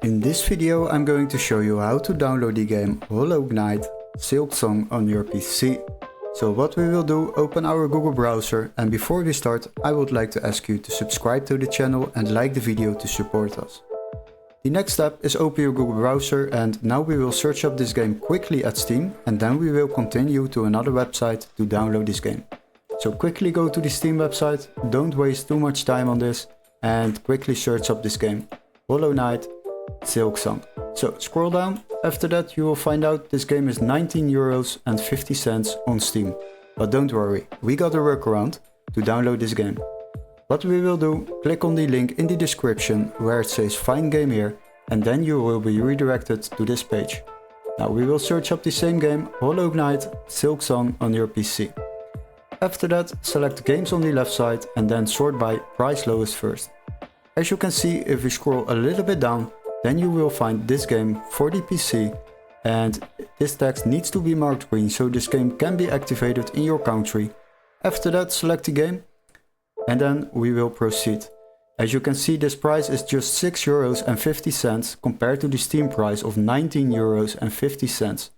In this video I'm going to show you how to download the game Hollow Knight Silksong on your PC. So what we will do, open our Google browser, and before we start I would like to ask you to subscribe to the channel and like the video to support us. The next step is open your Google browser, and now we will search up this game quickly at Steam, and then we will continue to another website to download this game. So quickly go to the Steam website, don't waste too much time on this, and quickly search up this game, Hollow Knight Silksong. So scroll down, after that you will find out this game is €19.50 on Steam. But don't worry, we got a workaround to download this game. What we will do, click on the link in the description where it says find game here, and then you will be redirected to this page. Now we will search up the same game, Hollow Knight Silksong, on your PC. After that, select games on the left side and then sort by price lowest first. As you can see, if we scroll a little bit down, then you will find this game for the PC, and this text needs to be marked green so this game can be activated in your country. After that, select the game and then we will proceed. As you can see, this price is just €6.50 compared to the Steam price of €19.50.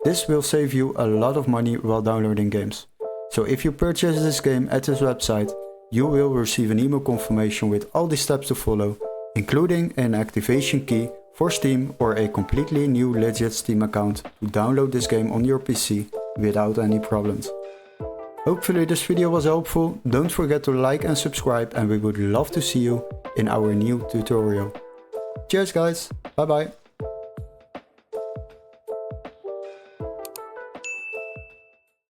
This will save you a lot of money while downloading games. So if you purchase this game at this website, you will receive an email confirmation with all the steps to follow, including an activation key for Steam or a completely new legit Steam account to download this game on your PC without any problems. Hopefully this video was helpful. Don't forget to like and subscribe, and we would love to see you in our new tutorial. Cheers guys, bye bye.